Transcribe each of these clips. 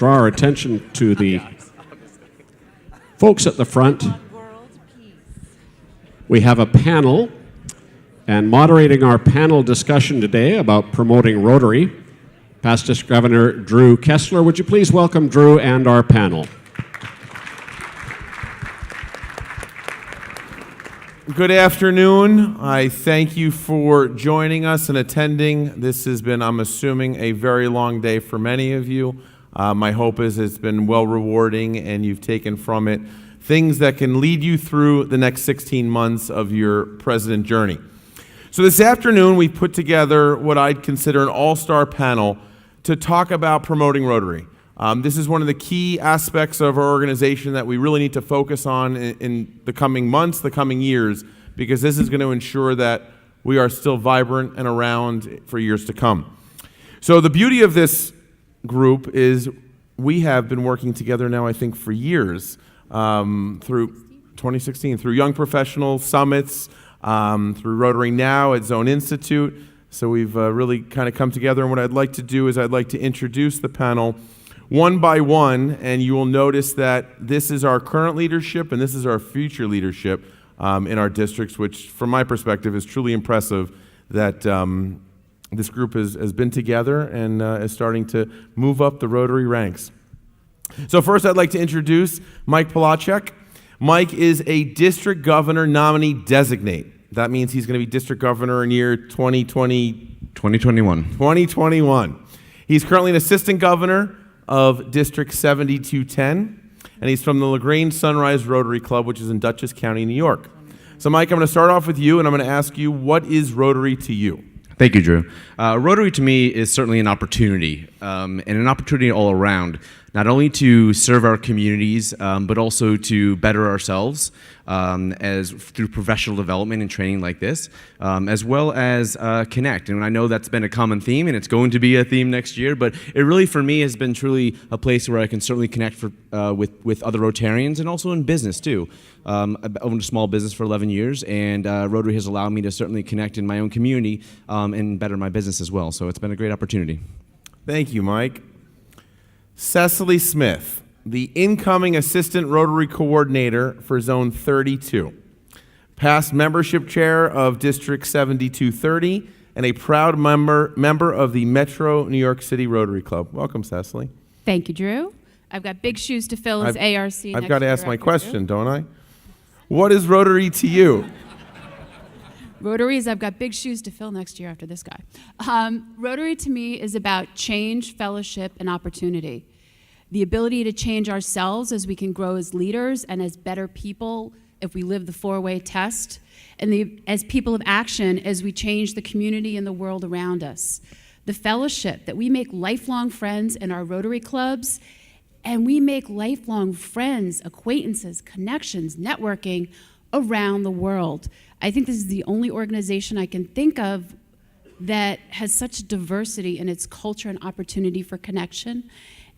draw our attention to the folks at the front. We have a panel, and moderating our panel discussion today about promoting Rotary, Past District Governor Drew Kessler. Would you please welcome Drew and our panel? Good afternoon. I thank you for joining us and attending. This has been, I'm assuming, a very long day for many of you. My hope is it's been well rewarding and you've taken from it things that can lead you through the next 16 months of your president journey. So this afternoon we put together what I'd consider an all-star panel to talk about promoting Rotary. This is one of the key aspects of our organization that we really need to focus on in the coming months, the coming years, because this is going to ensure that we are still vibrant and around for years to come. So the beauty of this group is we have been working together now, I think, for years, through 2016, through Young Professional Summits, through Rotary Now at Zone Institute. So we've really kind of come together, and what I'd like to do is I'd like to introduce the panel one by one, and you will notice that this is our current leadership and this is our future leadership in our districts, which from my perspective is truly impressive that this group has been together and is starting to move up the Rotary ranks. So first I'd like to introduce Mike Polasek. Mike is a district governor nominee designate. That means he's going to be district governor in year 2021. He's currently an assistant governor of District 7210, and he's from the LaGrange Sunrise Rotary Club, which is in Dutchess County, New York. So Mike, I'm going to start off with you, and I'm going to ask you, what is Rotary to you? Thank you, Drew. Rotary to me is certainly an opportunity, and an opportunity all around, not only to serve our communities, but also to better ourselves as through professional development and training like this, as well as connect. And I know that's been a common theme, and it's going to be a theme next year, but it really, for me, has been truly a place where I can certainly connect with other Rotarians and also in business, too. I've owned a small business for 11 years, and Rotary has allowed me to certainly connect in my own community and better my business as well. So it's been a great opportunity. Thank you, Mike. Cecily Smith, the incoming Assistant Rotary Coordinator for Zone 32, past membership chair of District 7230, and a proud member of the Metro New York City Rotary Club. Welcome, Cecily. Thank you, Drew. I've got big shoes to fill as ARC. I've got to ask my question, don't I? What is Rotary to you? Rotaries, I've got big shoes to fill next year after this guy. Rotary to me is about change, fellowship, and opportunity. The ability to change ourselves as we can grow as leaders and as better people if we live the four-way test, and as people of action as we change the community and the world around us. The fellowship, that we make lifelong friends in our Rotary clubs, and we make lifelong friends, acquaintances, connections, networking around the world. I think this is the only organization I can think of that has such diversity in its culture and opportunity for connection.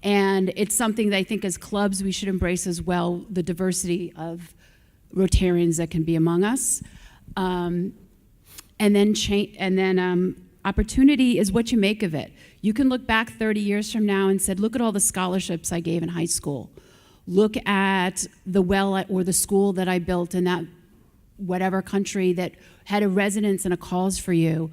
And it's something that I think as clubs we should embrace as well, the diversity of Rotarians that can be among us. And then opportunity is what you make of it. You can look back 30 years from now and said, look at all the scholarships I gave in high school. Look at the well or the school that I built in that whatever country that had a residence and a cause for you.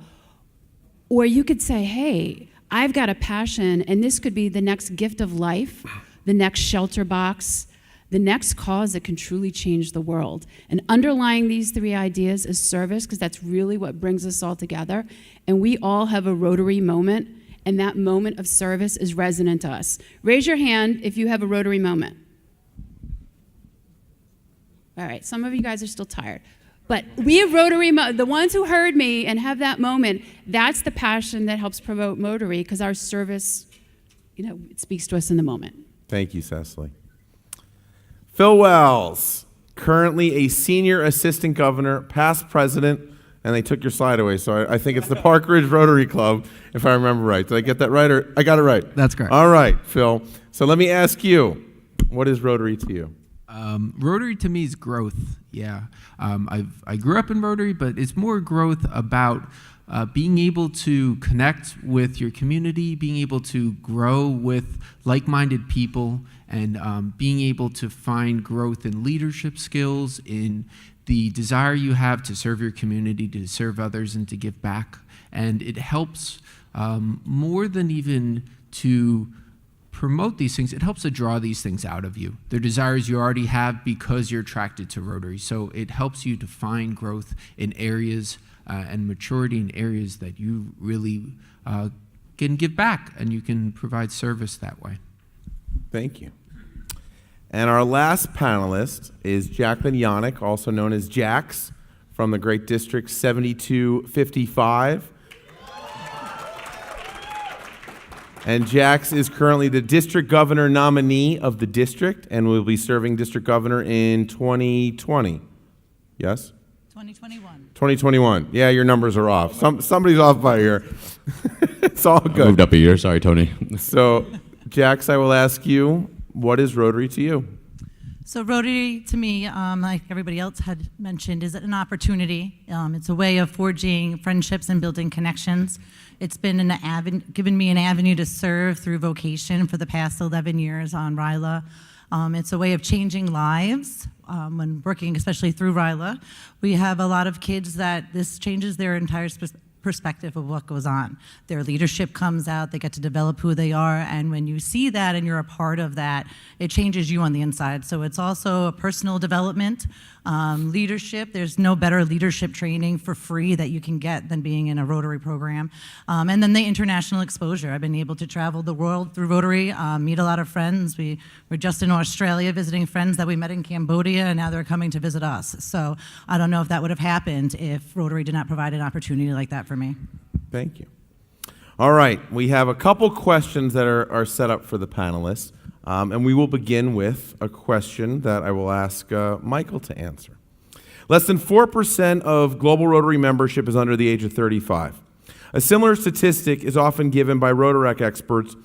Or you could say, hey, I've got a passion, and this could be the next gift of life, the next shelter box, the next cause that can truly change the world. And underlying these three ideas is service, because that's really what brings us all together. And we all have a Rotary moment, and that moment of service is resonant to us. Raise your hand if you have a Rotary moment. All right, some of you guys are still tired. But we have Rotary, the ones who heard me and have that moment, that's the passion that helps promote Rotary, because our service, it speaks to us in the moment. Thank you, Cecily. Phil Wells, currently a senior assistant governor, past president, and they took your slide away, so I think it's the Park Ridge Rotary Club, if I remember right. Did I get that right, or I got it right? That's correct. All right, Phil. So let me ask you, what is Rotary to you? Rotary to me is growth. Yeah, I grew up in Rotary, but it's more growth about being able to connect with your community, being able to grow with like-minded people, and being able to find growth in leadership skills, in the desire you have to serve your community, to serve others, and to give back. And it helps more than even to promote these things, it helps to draw these things out of you. They're desires you already have because you're attracted to Rotary. So it helps you to find growth in areas and maturity in areas that you really can give back, and you can provide service that way. Thank you. And our last panelist is Jacqueline Yonack, also known as Jax, from the Great District 7255. And Jax is currently the district governor nominee of the district and will be serving district governor in 2020. Yes? 2021. 2021. Yeah, your numbers are off. Somebody's off by here. It's all good. I moved up a year. Sorry, Tony. So, Jax, I will ask you, what is Rotary to you? So Rotary, to me, like everybody else had mentioned, is an opportunity. It's a way of forging friendships and building connections. It's been given me an avenue to serve through vocation for the past 11 years on RILA. It's a way of changing lives when working, especially through RILA. We have a lot of kids that this changes their entire perspective of what goes on. Their leadership comes out, they get to develop who they are, and when you see that and you're a part of that, it changes you on the inside. So it's also a personal development, leadership. There's no better leadership training for free that you can get than being in a Rotary program. And then the international exposure. I've been able to travel the world through Rotary, meet a lot of friends. We were just in Australia visiting friends that we met in Cambodia, and now they're coming to visit us. So I don't know if that would have happened if Rotary did not provide an opportunity like that for me. Thank you. All right, we have a couple questions that are set up for the panelists, and we will begin with a question that I will ask Michael to answer. Less than 4% of global Rotary membership is under the age of 35. A similar statistic is often given by Rotaract experts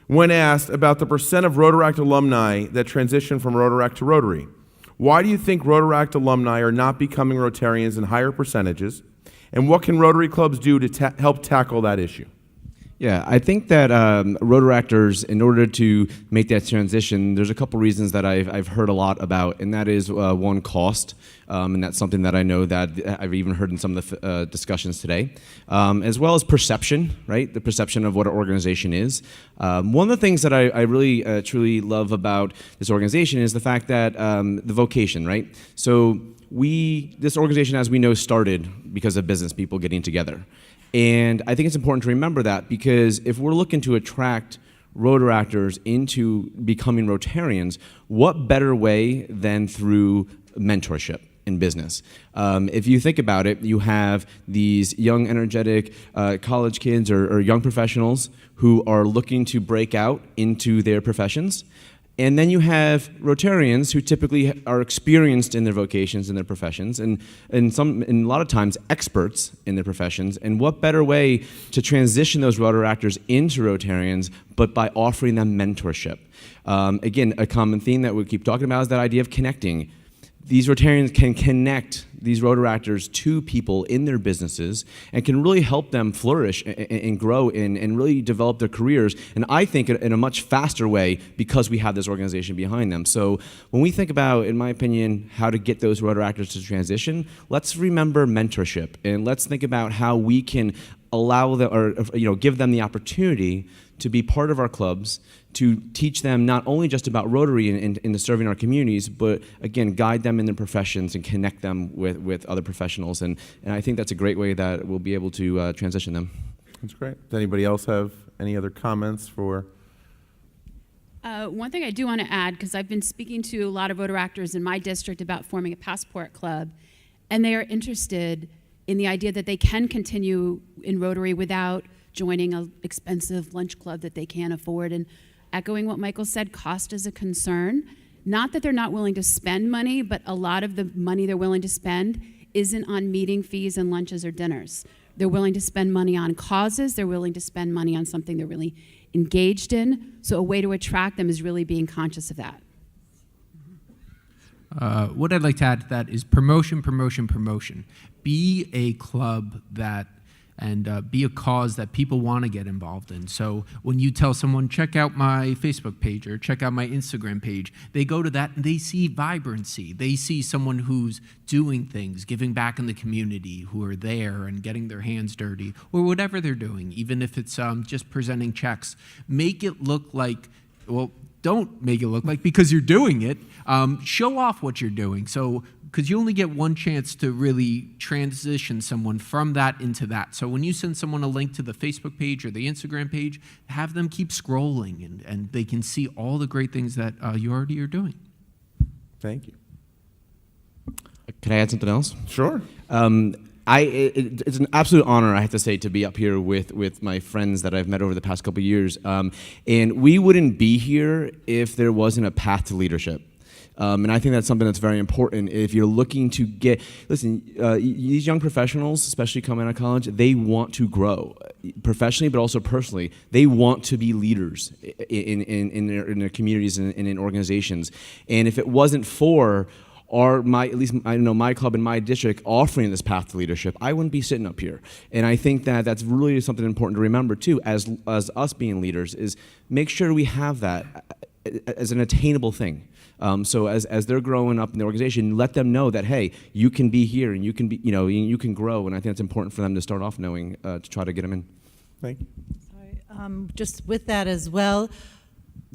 when asked about the percent of Rotaract alumni that transition from Rotaract to Rotary. Why do you think Rotaract alumni are not becoming Rotarians in higher percentages? And what can Rotary clubs do to help tackle that issue? Yeah, I think that Rotaractors, in order to make that transition, there's a couple reasons that I've heard a lot about, and that is one, cost, and that's something that I know that I've even heard in some of the discussions today, as well as perception, right? The perception of what an organization is. One of the things that I really truly love about this organization is the fact that the vocation, right? So this organization, as we know, started because of business people getting together. And I think it's important to remember that, because if we're looking to attract Rotaractors into becoming Rotarians, what better way than through mentorship in business? If you think about it, you have these young, energetic college kids or young professionals who are looking to break out into their professions. And then you have Rotarians who typically are experienced in their vocations and their professions, and a lot of times experts in their professions. And what better way to transition those Rotaractors into Rotarians but by offering them mentorship? Again, a common theme that we keep talking about is that idea of connecting. These Rotarians can connect these Rotaractors to people in their businesses and can really help them flourish and grow and really develop their careers, and I think in a much faster way because we have this organization behind them. So when we think about, in my opinion, how to get those Rotaractors to transition, let's remember mentorship, and let's think about how we can allow them, or give them the opportunity to be part of our clubs, to teach them not only just about Rotary and serving our communities, but again, guide them in their professions and connect them with other professionals. And I think that's a great way that we'll be able to transition them. That's great. Does anybody else have any other comments for? One thing I do want to add, because I've been speaking to a lot of Rotaractors in my district about forming a passport club, and they are interested in the idea that they can continue in Rotary without joining an expensive lunch club that they can't afford. And echoing what Michael said, cost is a concern. Not that they're not willing to spend money, but a lot of the money they're willing to spend isn't on meeting fees and lunches or dinners. They're willing to spend money on causes. They're willing to spend money on something they're really engaged in. So a way to attract them is really being conscious of that. What I'd like to add to that is promotion, promotion, promotion. Be a club that and be a cause that people want to get involved in. So when you tell someone, check out my Facebook page or check out my Instagram page, they go to that and they see vibrancy. They see someone who's doing things, giving back in the community, who are there and getting their hands dirty, or whatever they're doing, even if it's just presenting checks. Make it look like, well, don't make it look like because you're doing it. Show off what you're doing. So, because you only get one chance to really transition someone from that into that. So when you send someone a link to the Facebook page or the Instagram page, have them keep scrolling and they can see all the great things that you already are doing. Thank you. Can I add something else? Sure. It's an absolute honor, I have to say, to be up here with my friends that I've met over the past couple of years. And we wouldn't be here if there wasn't a path to leadership. And I think that's something that's very important. If you're looking to these young professionals, especially coming out of college, they want to grow professionally, but also personally. They want to be leaders in their communities and in organizations. And if it wasn't for my club in my district offering this path to leadership, I wouldn't be sitting up here. And I think that that's really something important to remember too, as us being leaders, is make sure we have that as an attainable thing. So as they're growing up in the organization, let them know that, hey, you can be here and you can be, you can grow. And I think it's important for them to start off knowing to try to get them in. Thank you. Sorry. Just with that as well,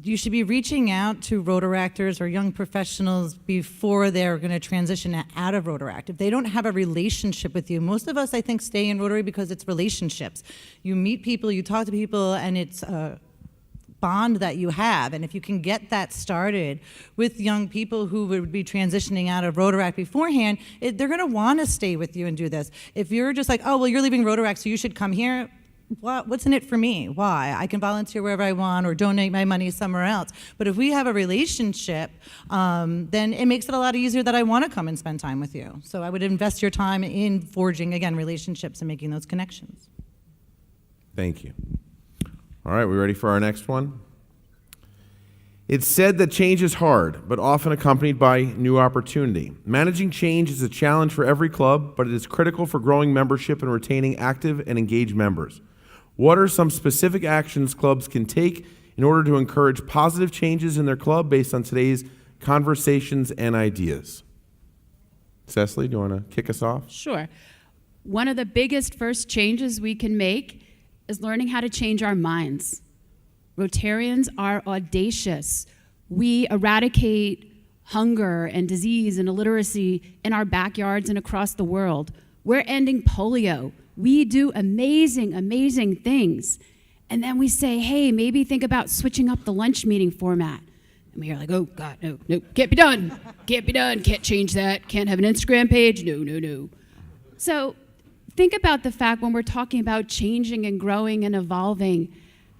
you should be reaching out to Rotaractors or young professionals before they're going to transition out of Rotaract. If they don't have a relationship with you, most of us, I think, stay in Rotary because it's relationships. You meet people, you talk to people, and it's a bond that you have. And if you can get that started with young people who would be transitioning out of Rotaract beforehand, they're going to want to stay with you and do this. If you're just like, oh, well, you're leaving Rotaract, so you should come here. What's in it for me? Why? I can volunteer wherever I want or donate my money somewhere else. But if we have a relationship, then it makes it a lot easier that I want to come and spend time with you. So I would invest your time in forging, again, relationships and making those connections. Thank you. All right, we ready for our next one? It's said that change is hard, but often accompanied by new opportunity. Managing change is a challenge for every club, but it is critical for growing membership and retaining active and engaged members. What are some specific actions clubs can take in order to encourage positive changes in their club based on today's conversations and ideas? Cecily, do you want to kick us off? Sure. One of the biggest first changes we can make is learning how to change our minds. Rotarians are audacious. We eradicate hunger and disease and illiteracy in our backyards and across the world. We're ending polio. We do amazing, amazing things. And then we say, hey, maybe think about switching up the lunch meeting format. And we're like, oh, God, no, can't be done. Can't be done. Can't change that. Can't have an Instagram page. No. So think about the fact when we're talking about changing and growing and evolving,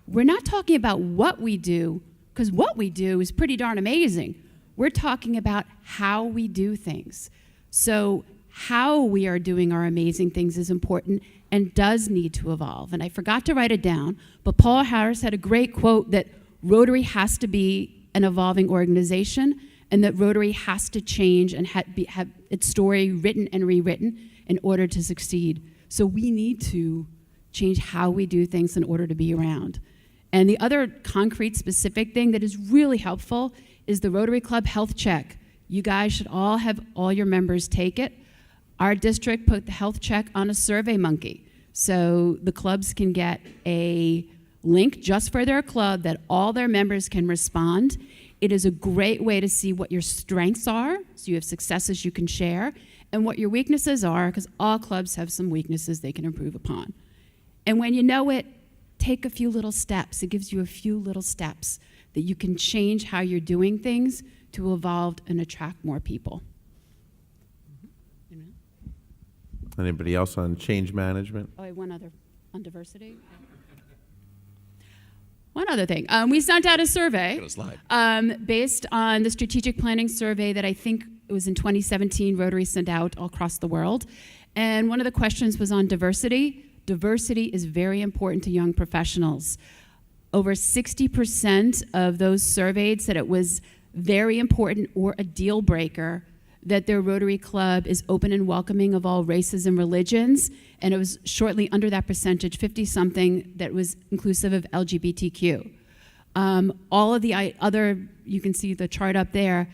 we're not talking about what we do, because what we do is pretty darn amazing. We're talking about how we do things. So how we are doing our amazing things is important and does need to evolve. And I forgot to write it down, but Paul Harris had a great quote that Rotary has to be an evolving organization and that Rotary has to change and have its story written and rewritten in order to succeed. So we need to change how we do things in order to be around. And the other concrete specific thing that is really helpful is the Rotary Club Health Check. You guys should all have all your members take it. Our district put the health check on a Survey Monkey. So the clubs can get a link just for their club that all their members can respond. It is a great way to see what your strengths are, so you have successes you can share, and what your weaknesses are, because all clubs have some weaknesses they can improve upon. And when you know it, take a few little steps. It gives you a few little steps that you can change how you're doing things to evolve and attract more people. Anybody else on change management? Oh, one other on diversity. One other thing. We sent out a survey based on the strategic planning survey that I think it was in 2017 Rotary sent out all across the world. And one of the questions was on diversity. Diversity is very important to young professionals. Over 60% of those surveyed said it was very important or a deal breaker that their Rotary Club is open and welcoming of all races and religions, and it was shortly under that percentage, 50-something, that was inclusive of LGBTQ. All of the other, you can see the chart up there,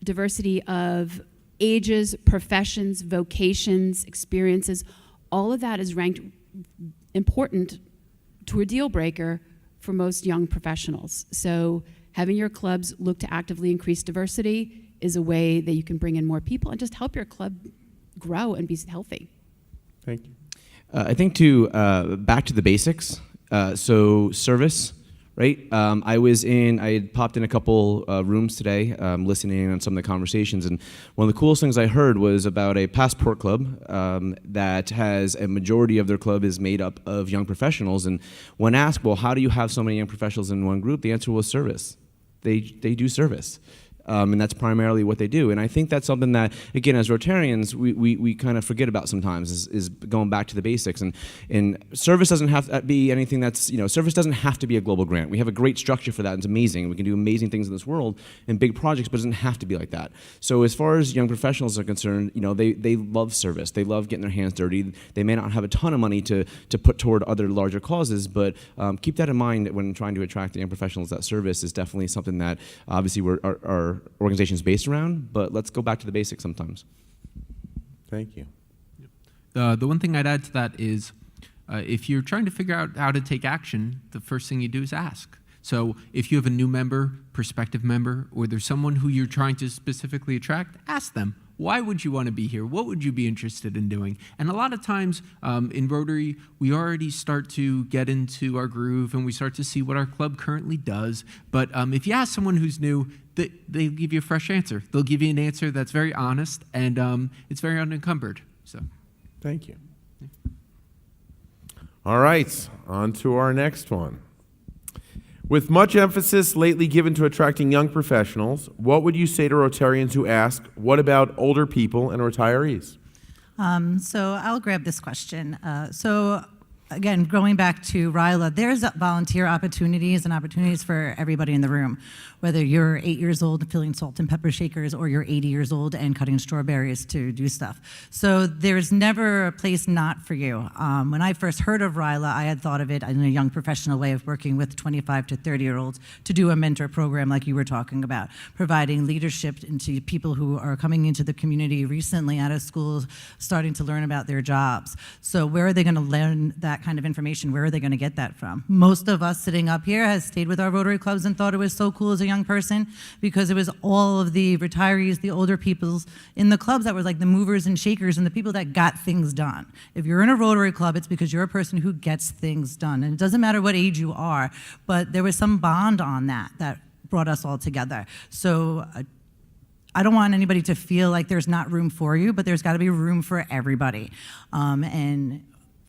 diversity of ages, professions, vocations, experiences, all of that is ranked important to a deal breaker for most young professionals. So having your clubs look to actively increase diversity is a way that you can bring in more people and just help your club grow and be healthy. Thank you. I think back to the basics. So service, right? I had popped in a couple rooms today, listening on some of the conversations, and one of the coolest things I heard was about a passport club that has a majority of their club is made up of young professionals. And when asked, well, how do you have so many young professionals in one group? The answer was service. They do service. And that's primarily what they do. And I think that's something that, again, as Rotarians, we kind of forget about sometimes, is going back to the basics. And service doesn't have to be anything that's, service doesn't have to be a global grant. We have a great structure for that. It's amazing. We can do amazing things in this world and big projects, but it doesn't have to be like that. So as far as young professionals are concerned, they love service. They love getting their hands dirty. They may not have a ton of money to put toward other larger causes, but keep that in mind when trying to attract the young professionals. That service is definitely something that obviously our organizations based around, but let's go back to the basics sometimes. Thank you. The one thing I'd add to that is if you're trying to figure out how to take action, the first thing you do is ask. So if you have a new member, prospective member, or there's someone who you're trying to specifically attract, ask them. Why would you want to be here? What would you be interested in doing? And a lot of times in Rotary, we already start to get into our groove and we start to see what our club currently does. But if you ask someone who's new, they'll give you a fresh answer. They'll give you an answer that's very honest and it's very unencumbered. So, thank you. All right, on to our next one. With much emphasis lately given to attracting young professionals, what would you say to Rotarians who ask, what about older people and retirees? So I'll grab this question. Again, going back to RILA, there's volunteer opportunities and opportunities for everybody in the room, whether you're 8 years old filling salt and pepper shakers or you're 80 years old and cutting strawberries to do stuff. So there's never a place not for you. When I first heard of RILA, I had thought of it in a young professional way of working with 25 to 30-year-olds to do a mentor program like you were talking about, providing leadership into people who are coming into the community recently out of school, starting to learn about their jobs. So where are they going to learn that kind of information? Where are they going to get that from? Most of us sitting up here has stayed with our Rotary clubs and thought it was so cool as a young person because it was all of the retirees, the older people in the clubs that were like the movers and shakers and the people that got things done. If you're in a Rotary club, it's because you're a person who gets things done. And it doesn't matter what age you are, but there was some bond on that brought us all together. So I don't want anybody to feel like there's not room for you, but there's got to be room for everybody. And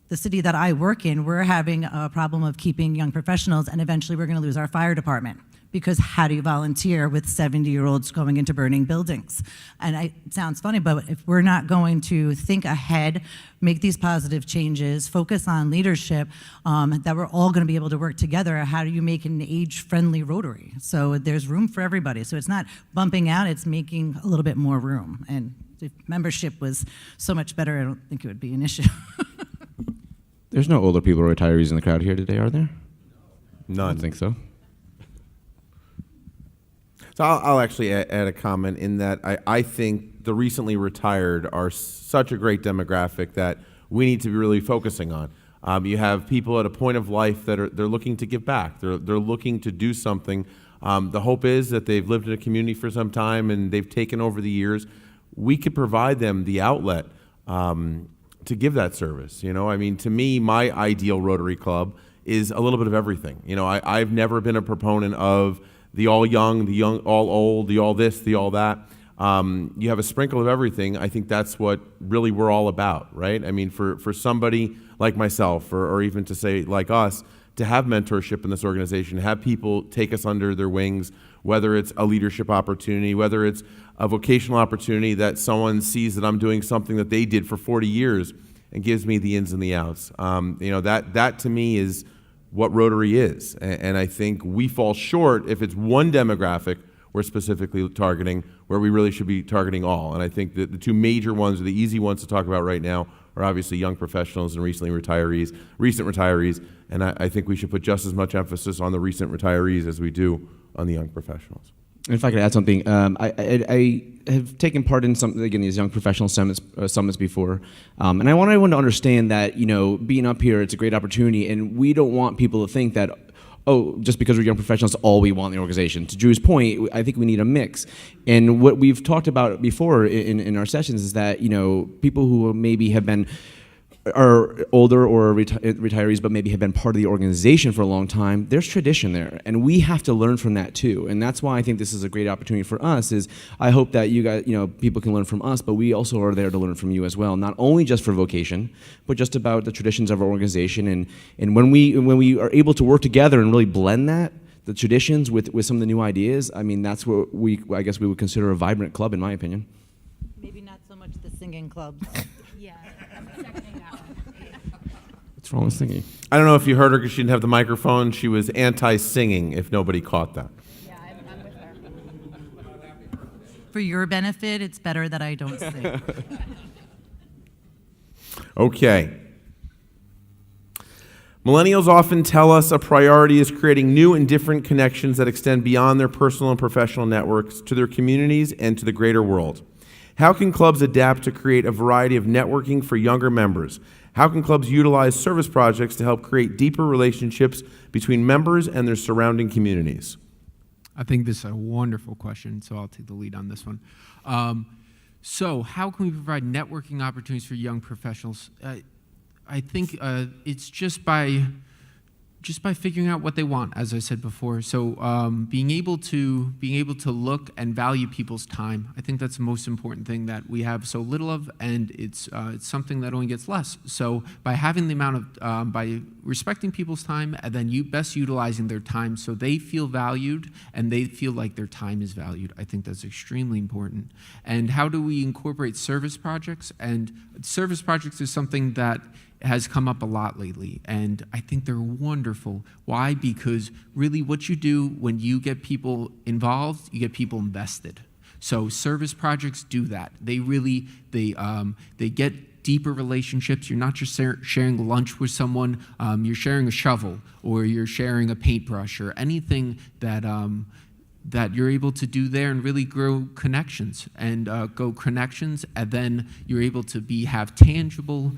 the city that I work in, we're having a problem of keeping young professionals, and eventually we're going to lose our fire department. Because how do you volunteer with 70-year-olds going into burning buildings? And it sounds funny, but if we're not going to think ahead, make these positive changes, focus on leadership, that we're all going to be able to work together, how do you make an age-friendly Rotary? So there's room for everybody. So it's not bumping out, it's making a little bit more room. And if membership was so much better, I don't think it would be an issue. There's no older people or retirees in the crowd here today, are there? None. I don't think so. So I'll actually add a comment in that I think the recently retired are such a great demographic that we need to be really focusing on. You have people at a point of life that they're looking to give back. They're looking to do something. The hope is that they've lived in a community for some time and they've taken over the years. We could provide them the outlet to give that service. I mean, to me, my ideal Rotary Club is a little bit of everything. I've never been a proponent of the all young, the young, all old, the all this, the all that. You have a sprinkle of everything. I think that's what really we're all about, right? I mean, for somebody like myself, or even to say like us, to have mentorship in this organization, to have people take us under their wings, whether it's a leadership opportunity, whether it's a vocational opportunity that someone sees that I'm doing something that they did for 40 years and gives me the ins and the outs. That to me is what Rotary is. And I think we fall short if it's one demographic we're specifically targeting, where we really should be targeting all. And I think that the two major ones, or the easy ones to talk about right now, are obviously young professionals and recent retirees. And I think we should put just as much emphasis on the recent retirees as we do on the young professionals. If I could add something, I have taken part in these young professional summits before, and I want everyone to understand that, being up here, it's a great opportunity, and we don't want people to think that, oh, just because we're young professionals, all we want in the organization. To Drew's point, I think we need a mix. And what we've talked about before in our sessions is that, people who maybe are older or retirees, but maybe have been part of the organization for a long time, there's tradition there, and we have to learn from that too. And that's why I think this is a great opportunity for us. Is I hope that you guys, people can learn from us, but we also are there to learn from you as well. Not only just for vocation, but just about the traditions of our organization. And when we are able to work together and really blend the traditions with some of the new ideas, I mean, that's what I guess we would consider a vibrant club, in my opinion. Maybe not so much the singing clubs. Yeah, I'm seconding that one. What's wrong with singing? I don't know if you heard her because she didn't have the microphone. She was anti-singing, if nobody caught that. Yeah, I'm with her. For your benefit, it's better that I don't sing. Okay. Millennials often tell us a priority is creating new and different connections that extend beyond their personal and professional networks to their communities and to the greater world. How can clubs adapt to create a variety of networking for younger members? How can clubs utilize service projects to help create deeper relationships between members and their surrounding communities? I think this is a wonderful question, so I'll take the lead on this one. So how can we provide networking opportunities for young professionals? I think it's just by figuring out what they want, as I said before. So being able to look and value people's time. I think that's the most important thing that we have so little of, and it's something that only gets less. So by having the amount of by respecting people's time and then best utilizing their time so they feel valued and they feel like their time is valued, I think that's extremely important. And how do we incorporate service projects? And service projects is something that has come up a lot lately, and I think they're wonderful. Why? Because really what you do when you get people involved, you get people invested. So service projects do that. They get deeper relationships. You're not just sharing lunch with someone, you're sharing a shovel, or you're sharing a paintbrush, or anything that you're able to do there and really grow connections and and then you're able to have tangible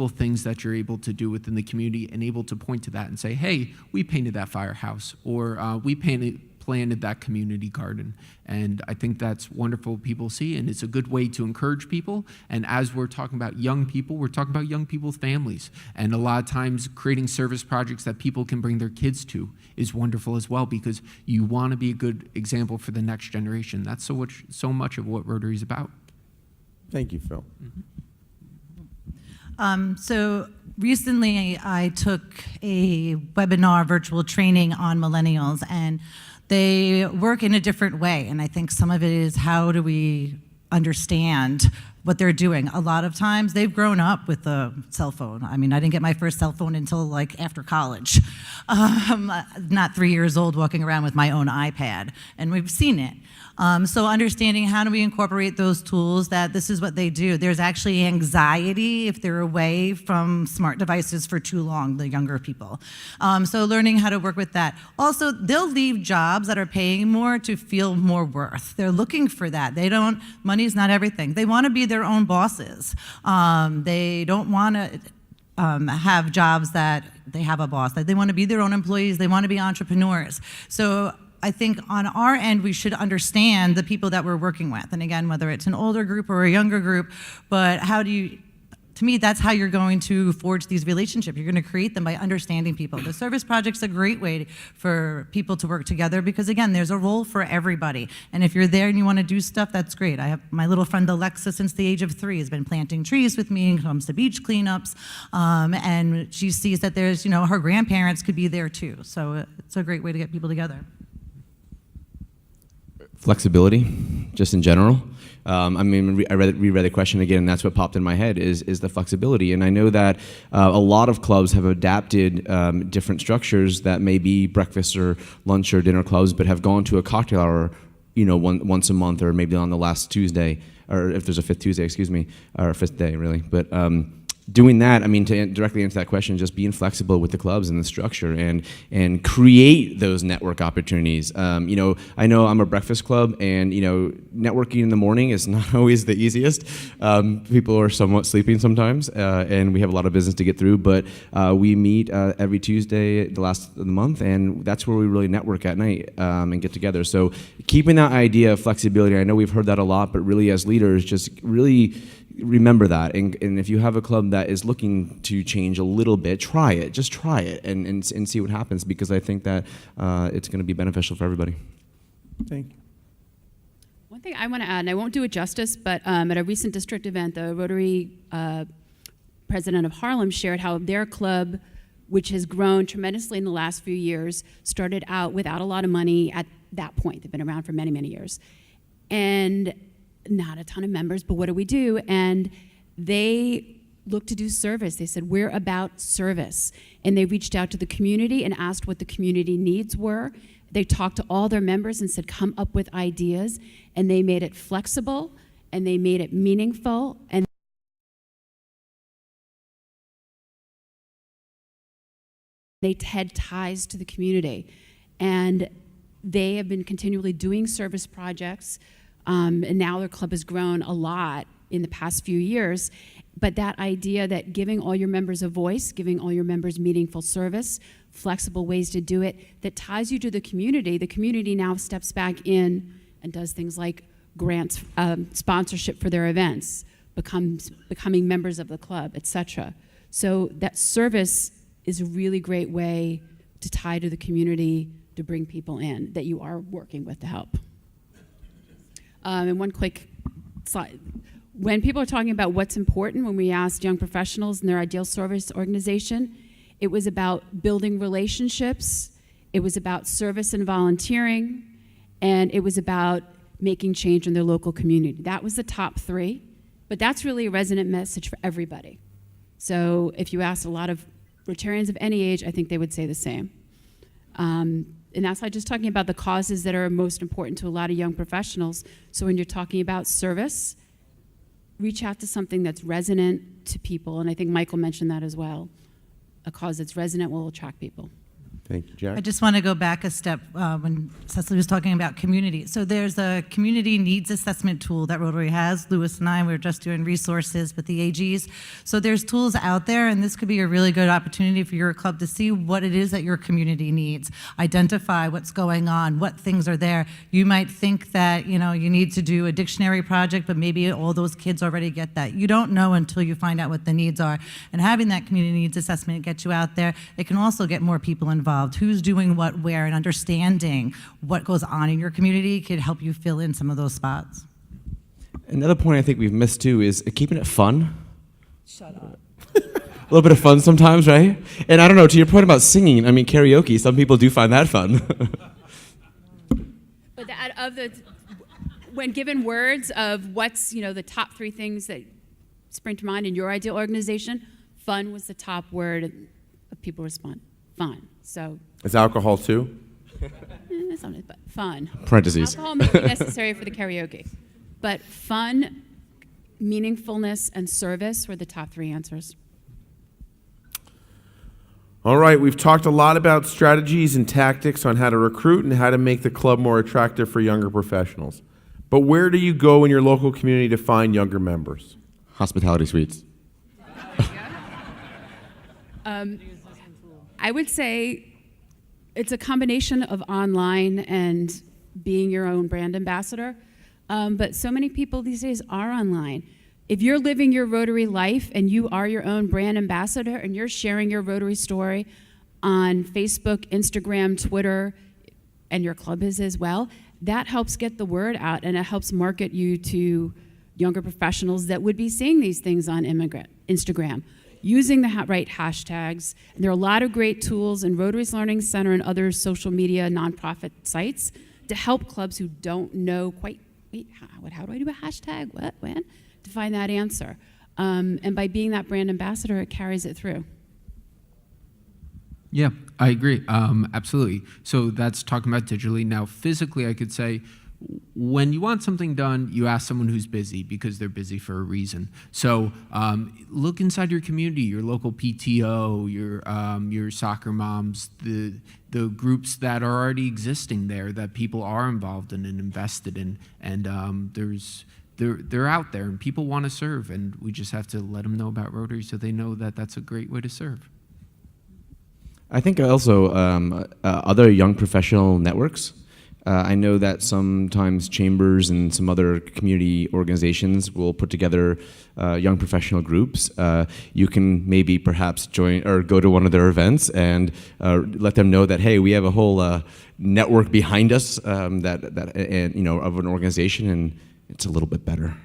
things that you're able to do within the community and able to point to that and say, hey, we painted that firehouse, or we planted that community garden. And I think that's wonderful people see, and it's a good way to encourage people. And as we're talking about young people, we're talking about young people's families. And a lot of times creating service projects that people can bring their kids to is wonderful as well, because you want to be a good example for the next generation. That's so much of what Rotary is about. Thank you, Phil. So recently I took a webinar virtual training on millennials, and they work in a different way. And I think some of it is, how do we understand what they're doing? A lot of times they've grown up with a cell phone. I mean, I didn't get my first cell phone until after college. Not 3 years old, walking around with my own iPad, and we've seen it. So understanding, how do we incorporate those tools, that this is what they do. There's actually anxiety if they're away from smart devices for too long, the younger people. So learning how to work with that. Also, they'll leave jobs that are paying more to feel more worth. They're looking for that. Money's not everything. They want to be their own bosses. They don't want to have jobs that they have a boss. They want to be their own employees. They want to be entrepreneurs. So I think on our end, we should understand the people that we're working with. And again, whether it's an older group or a younger group, but to me, that's how you're going to forge these relationships. You're going to create them by understanding people. The service project's a great way for people to work together, because again, there's a role for everybody. And if you're there and you want to do stuff, that's great. I have my little friend Alexa, since the age of 3, has been planting trees with me and comes to beach cleanups. And she sees that there's, her grandparents could be there too. So it's a great way to get people together. Flexibility, just in general. I reread the question again, and that's what popped in my head is the flexibility. And I know that a lot of clubs have adapted different structures that may be breakfast or lunch or dinner clubs, but have gone to a cocktail hour once a month, or maybe on the last Tuesday, or if there's a fifth Tuesday, excuse me, or fifth day, really. But doing that, I mean, to directly answer that question, just being flexible with the clubs and the structure, and create those network opportunities. I know I'm a breakfast club, and networking in the morning is not always the easiest. People are somewhat sleeping sometimes, and we have a lot of business to get through. But we meet every Tuesday, the last of the month, and that's where we really network at night and get together. So keeping that idea of flexibility, I know we've heard that a lot, but really as leaders, just really remember that, and if you have a club that is looking to change a little bit, try it, and see what happens, because I think that it's going to be beneficial for everybody. Thank you. One thing I want to add, and I won't do it justice, but at a recent district event, the Rotary president of Harlem shared how their club, which has grown tremendously in the last few years, started out without a lot of money at that point. They've been around for many, many years. And not a ton of members, but what do we do? And they look to do service. They said, we're about service. And they reached out to the community and asked what the community needs were. They talked to all their members and said, come up with ideas. And they made it flexible, and they made it meaningful, and they had ties to the community. And they have been continually doing service projects. And now their club has grown a lot in the past few years. But that idea that giving all your members a voice, giving all your members meaningful service, flexible ways to do it, that ties you to the community now steps back in and does things like grants, sponsorship for their events, becoming members of the club, etc. So that service is a really great way to tie to the community, to bring people in that you are working with to help. And one quick slide. When people are talking about what's important, when we asked young professionals in their ideal service organization, it was about building relationships, it was about service and volunteering, and it was about making change in their local community. That was the top three, but that's really a resonant message for everybody. So if you asked a lot of Rotarians of any age, I think they would say the same. And that's not just talking about the causes that are most important to a lot of young professionals. So when you're talking about service, reach out to something that's resonant to people. And I think Michael mentioned that as well. A cause that's resonant will attract people. Thank you, Jack. I just want to go back a step when Cecily was talking about community. So there's a community needs assessment tool that Rotary has. Lewis and I were just doing resources with the AGs. So there's tools out there, and this could be a really good opportunity for your club to see what it is that your community needs. Identify what's going on, what things are there. You might think that you need to do a dictionary project, but maybe all those kids already get that. You don't know until you find out what the needs are. And having that community needs assessment gets you out there. It can also get more people involved. Who's doing what where, and understanding what goes on in your community could help you fill in some of those spots. Another point I think we've missed too is keeping it fun. Shut up. A little bit of fun sometimes, right? And I don't know, to your point about singing, I mean, karaoke, some people do find that fun. But when given words of what's the top three things that spring to mind in your ideal organization, fun was the top word of people respond. Fun. So. Is alcohol too? That's not it, but fun. Parentheses. Alcohol may be necessary for the karaoke, but fun, meaningfulness, and service were the top three answers. All right, we've talked a lot about strategies and tactics on how to recruit and how to make the club more attractive for younger professionals. But where do you go in your local community to find younger members? Hospitality suites. I would say it's a combination of online and being your own brand ambassador. But so many people these days are online. If you're living your Rotary life and you are your own brand ambassador and you're sharing your Rotary story on Facebook, Instagram, Twitter, and your club is as well, that helps get the word out, and it helps market you to younger professionals that would be seeing these things on Instagram. Using the right hashtags. And there are a lot of great tools in Rotary's Learning Center and other social media nonprofit sites to help clubs who don't know quite, how do I do a hashtag? What, when? To find that answer. And by being that brand ambassador, it carries it through. Yeah, I agree. Absolutely. So that's talking about digitally. Now, physically, I could say when you want something done, you ask someone who's busy because they're busy for a reason. So look inside your community, your local PTO, your soccer moms, the groups that are already existing there that people are involved in and invested in, and they're out there and people want to serve, and we just have to let them know about Rotary so they know that that's a great way to serve. I think also other young professional networks. I know that sometimes chambers and some other community organizations will put together young professional groups. You can maybe perhaps join or go to one of their events and let them know that, hey, we have a whole network behind us of an organization, and it's a little bit better.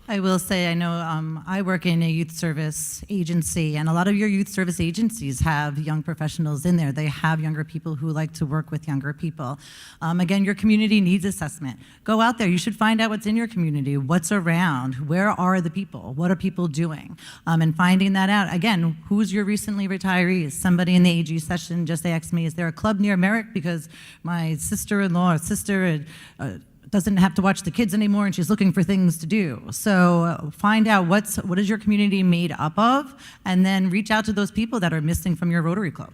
I will say, I know I work in a youth service agency, and a lot of your youth service agencies have young professionals in there. They have younger people who like to work with younger people. Again, your community needs assessment. Go out there. You should find out what's in your community, what's around, where are the people, what are people doing, and finding that out. Again, who's your recently retirees? Somebody in the AG session just asked me, is there a club near Merrick because my sister-in-law or sister doesn't have to watch the kids anymore and she's looking for things to do. So find out what is your community made up of, and then reach out to those people that are missing from your Rotary Club.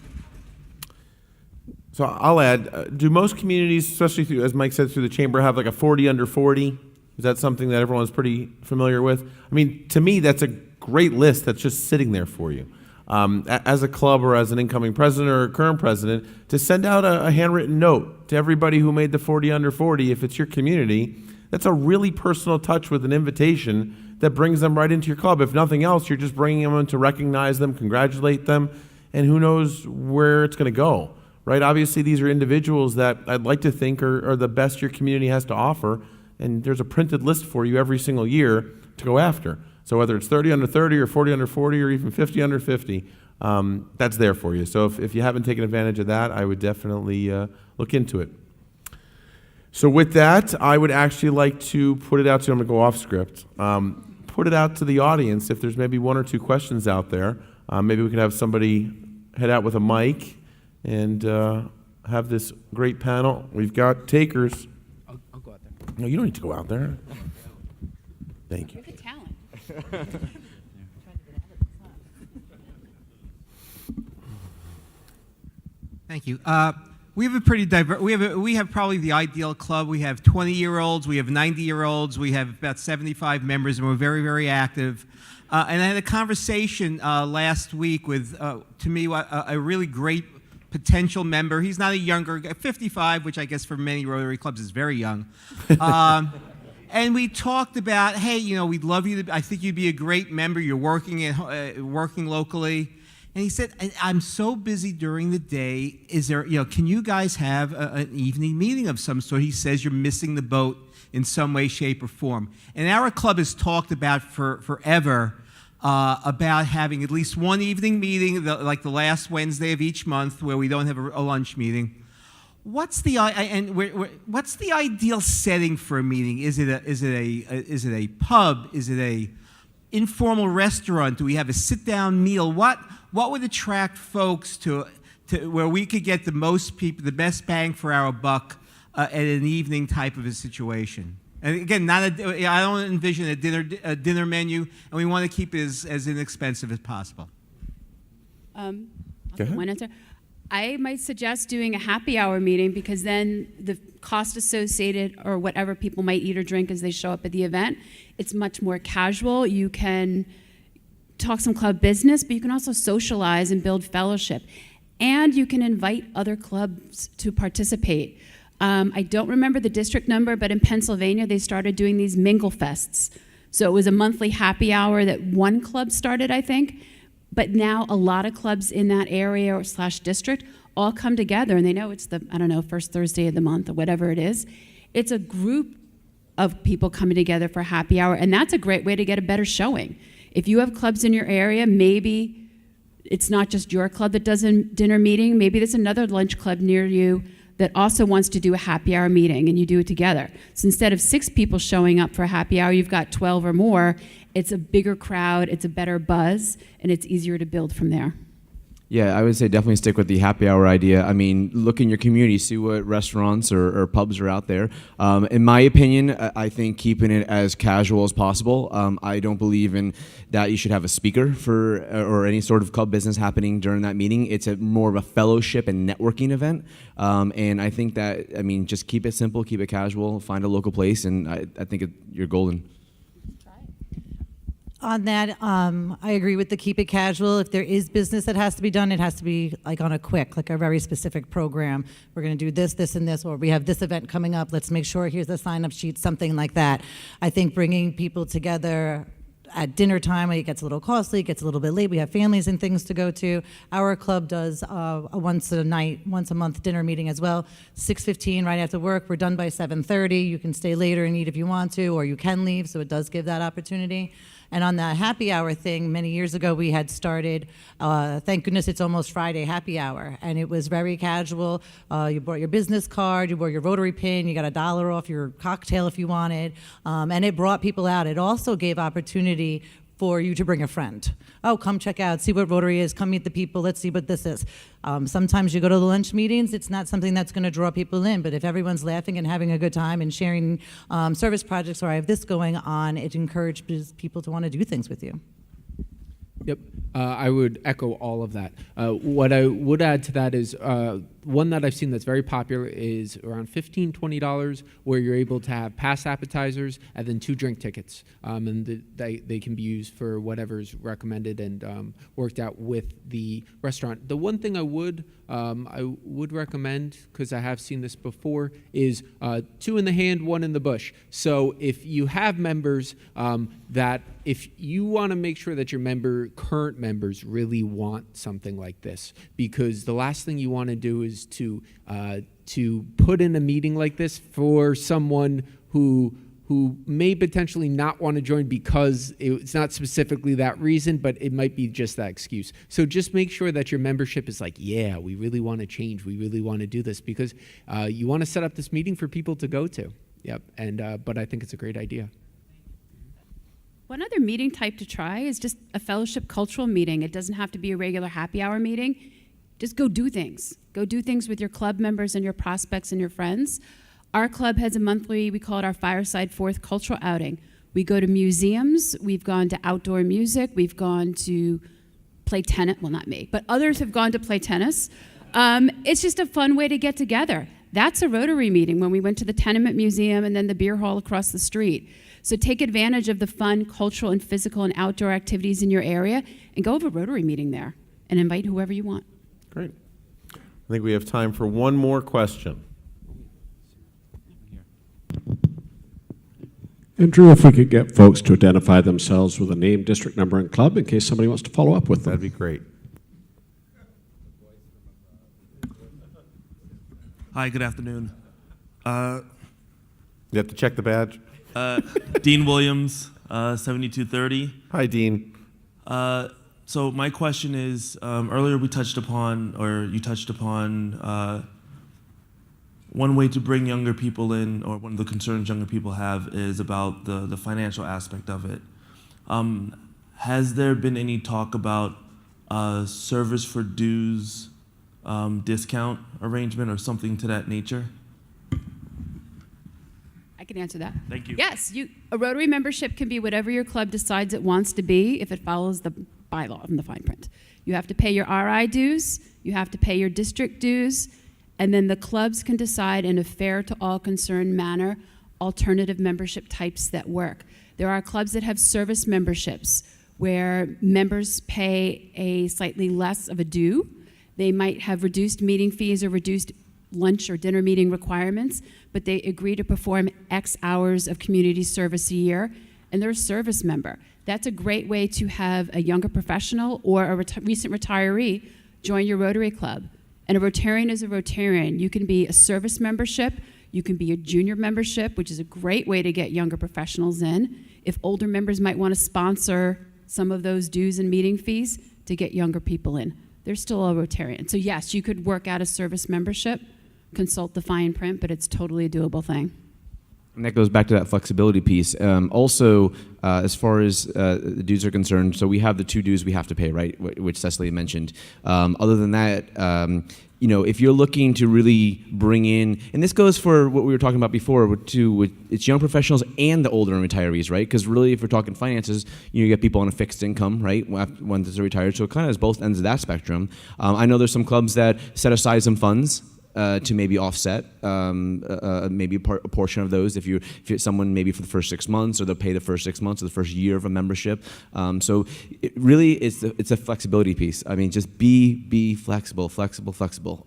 So I'll add, do most communities, especially through, as Mike said, through the chamber, have like a 40 under 40? Is that something that everyone's pretty familiar with? I mean, to me, that's a great list that's just sitting there for you. As a club or as an incoming president or a current president, to send out a handwritten note to everybody who made the 40 under 40, if it's your community, that's a really personal touch with an invitation that brings them right into your club. If nothing else, you're just bringing them in to recognize them, congratulate them, and who knows where it's going to go, right? Obviously, these are individuals that I'd like to think are the best your community has to offer, and there's a printed list for you every single year to go after. So whether it's 30 under 30 or 40 under 40 or even 50 under 50, that's there for you. So if you haven't taken advantage of that, I would definitely look into it. So with that, I would actually like to put it out to, I'm going to go off script, put it out to the audience if there's maybe one or two questions out there. Maybe we could have somebody head out with a mic and have this great panel. We've got takers. I'll go out there. No, you don't need to go out there. Thank you. You're the talent. Thank you. We have a pretty diverse. We have probably the ideal club. We have 20-year-olds. We have 90-year-olds. We have about 75 members, and we're very, very active. And I had a conversation last week with, to me, a really great potential member. He's not a younger guy, 55, which I guess for many Rotary clubs is very young. And we talked about, hey, we'd love you to. I think you'd be a great member. You're working locally. And he said, I'm so busy during the day. Is there, can you guys have an evening meeting of some sort? He says you're missing the boat in some way, shape, or form. And our club has talked about forever about having at least one evening meeting, like the last Wednesday of each month, where we don't have a lunch meeting. What's the ideal setting for a meeting? Is it a pub? Is it a informal restaurant? Do we have a sit-down meal? What would attract folks to where we could get the most people, the best bang for our buck at an evening type of a situation? And again, I don't envision a dinner menu, and we want to keep it as inexpensive as possible. Go ahead. One answer. I might suggest doing a happy hour meeting, because then the cost associated or whatever people might eat or drink as they show up at the event, it's much more casual. You can talk some club business, but you can also socialize and build fellowship. And you can invite other clubs to participate. I don't remember the district number, but in Pennsylvania, they started doing these mingle fests. So it was a monthly happy hour that one club started, I think. But now a lot of clubs in that area or / district all come together, and they know it's the, first Thursday of the month or whatever it is. It's a group of people coming together for happy hour, and that's a great way to get a better showing. If you have clubs in your area, maybe it's not just your club that does a dinner meeting. Maybe there's another lunch club near you that also wants to do a happy hour meeting, and you do it together. So instead of 6 people showing up for a happy hour, you've got 12 or more. It's a bigger crowd, it's a better buzz, and it's easier to build from there. Yeah, I would say definitely stick with the happy hour idea. I mean, look in your community, see what restaurants or pubs are out there. In my opinion, I think keeping it as casual as possible. I don't believe in that you should have a speaker for or any sort of club business happening during that meeting. It's more of a fellowship and networking event. And I think that, I mean, just keep it simple, keep it casual, find a local place, and I think you're golden. On that, I agree with the keep it casual. If there is business that has to be done, it has to be like on a quick, like a very specific program. We're going to do this, this, and this, or we have this event coming up. Let's make sure here's the sign-up sheet, something like that. I think bringing people together at dinner time, it gets a little costly, it gets a little bit late. We have families and things to go to. Our club does a once a month dinner meeting as well. 6:15 right after work. We're done by 7:30. You can stay later and eat if you want to, or you can leave. So it does give that opportunity. And on the happy hour thing, many years ago we had started, thank goodness it's almost Friday, happy hour. And it was very casual. You brought your business card, you brought your Rotary pin, you got $1 off your cocktail if you wanted. And it brought people out. It also gave opportunity for you to bring a friend. Oh, come check out, see what Rotary is, come meet the people, let's see what this is. Sometimes you go to the lunch meetings, it's not something that's gonna draw people in, but if everyone's laughing and having a good time and sharing service projects, or I have this going on, it encourages people to wanna do things with you. Yep, I would echo all of that. What I would add to that is one that I've seen that's very popular is around $15, $20, where you're able to have past appetizers and then 2 drink tickets, and they can be used for whatever's recommended and worked out with the restaurant. The one thing I would recommend, because I have seen this before, is 2 in the hand, 1 in the bush. So if you have members that if you want to make sure that your current members really want something like this, because the last thing you want to do is to put in a meeting like this for someone who may potentially not want to join because it's not specifically that reason, but it might be just that excuse. So just make sure that your membership is like, yeah, we really want to change, we really want to do this, because you want to set up this meeting for people to go to. Yep, and but I think it's a great idea. One other meeting type to try is just a fellowship cultural meeting. It doesn't have to be a regular happy hour meeting. Just go do things. Go do things with your club members and your prospects and your friends. Our club has a monthly, we call it our Fireside Fourth cultural outing. We go to museums, we've gone to outdoor music, we've gone to play tennis, well not me, but others have gone to play tennis. It's just a fun way to get together. That's a Rotary meeting when we went to the Tenement Museum and then the beer hall across the street. So take advantage of the fun cultural and physical and outdoor activities in your area and go have a Rotary meeting there and invite whoever you want. Great. I think we have time for one more question. And Drew, if we could get folks to identify themselves with a name, district number, and club in case somebody wants to follow up with them. That'd be great. Hi, good afternoon. You have to check the badge. Dean Williams, 7230. Hi, Dean. So my question is, earlier you touched upon, one way to bring younger people in, or one of the concerns younger people have is about the financial aspect of it. Has there been any talk about service for dues discount arrangement or something to that nature? I can answer that. Thank you. Yes, a Rotary membership can be whatever your club decides it wants to be if it follows the bylaw and the fine print. You have to pay your RI dues, you have to pay your district dues, and then the clubs can decide in a fair to all concerned manner alternative membership types that work. There are clubs that have service memberships where members pay a slightly less of a due. They might have reduced meeting fees or reduced lunch or dinner meeting requirements, but they agree to perform X hours of community service a year, and they're a service member. That's a great way to have a younger professional or a recent retiree join your Rotary Club. And a Rotarian is a Rotarian. You can be a service membership, you can be a junior membership, which is a great way to get younger professionals in. If older members might want to sponsor some of those dues and meeting fees to get younger people in, they're still a Rotarian. So yes, you could work out a service membership, consult the fine print, but it's totally a doable thing. And that goes back to that flexibility piece. Also, as far as the dues are concerned, so we have the 2 dues we have to pay, right, which Cecily mentioned. Other than that, if you're looking to really bring in, and this goes for what we were talking about before, too, it's young professionals and the older retirees, right? Because really, if we're talking finances, you get people on a fixed income, right, once they're retired. So it kind of has both ends of that spectrum. I know there's some clubs that set aside some funds to maybe offset maybe a portion of those if you're someone maybe for the first 6 months, or they'll pay the first 6 months or the first year of a membership. So it really it's a flexibility piece. I mean, just be flexible,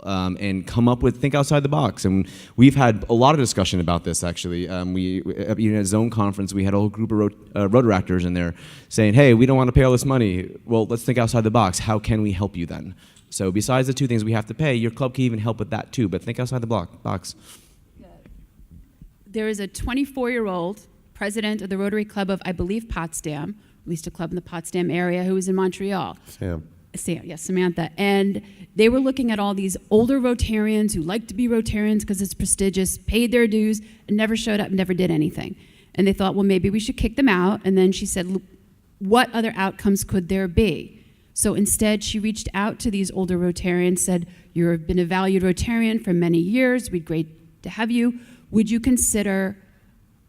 and come up with, think outside the box. And we've had a lot of discussion about this actually. We even at Zone Conference, we had a whole group of Rotaractors in there saying, hey, we don't want to pay all this money. Well, let's think outside the box. How can we help you then? So besides the 2 things we have to pay, your club can even help with that too, but think outside the box. There is a 24-year-old president of the Rotary Club of, I believe, Potsdam, at least a club in the Potsdam area, who was in Montreal. Sam, yes, Samantha. And they were looking at all these older Rotarians who like to be Rotarians because it's prestigious, paid their dues, and never showed up, never did anything. And they thought, well, maybe we should kick them out. And then she said, what other outcomes could there be? So instead, she reached out to these older Rotarians, said, you've been a valued Rotarian for many years. We'd great to have you. Would you consider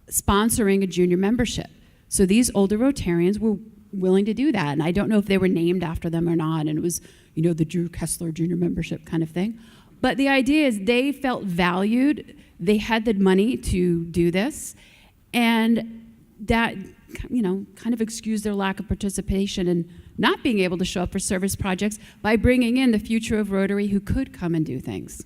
sponsoring a junior membership? So these older Rotarians were willing to do that. And I don't know if they were named after them or not. And it was, the Drew Kessler junior membership kind of thing. But the idea is they felt valued. They had the money to do this. And that, kind of excused their lack of participation and not being able to show up for service projects by bringing in the future of Rotary who could come and do things.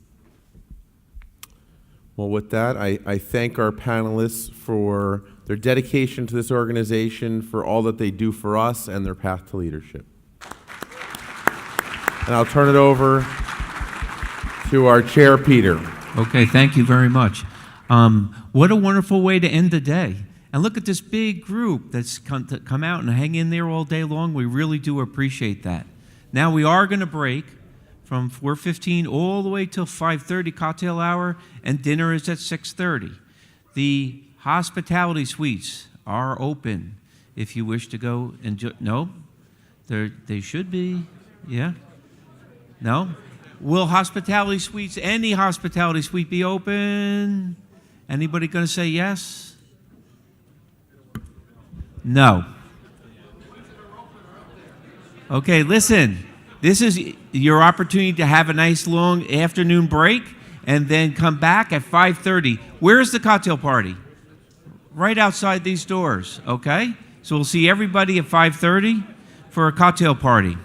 well, with that, I thank our panelists for their dedication to this organization, for all that they do for us, and their path to leadership. And I'll turn it over to our chair, Peter. Okay, thank you very much. What a wonderful way to end the day. And look at this big group that's come out and hang in there all day long. We really do appreciate that. Now we are going to break from 4:15 all the way till 5:30 cocktail hour, and dinner is at 6:30. The hospitality suites are open if you wish to go enjoy. No? They should be. Yeah? No? Will hospitality suites, any hospitality suite, be open? Anybody going to say yes? No. Okay, listen. This is your opportunity to have a nice long afternoon break and then come back at 5:30. Where's the cocktail party? Right outside these doors, okay? So we'll see everybody at 5:30 for a cocktail party.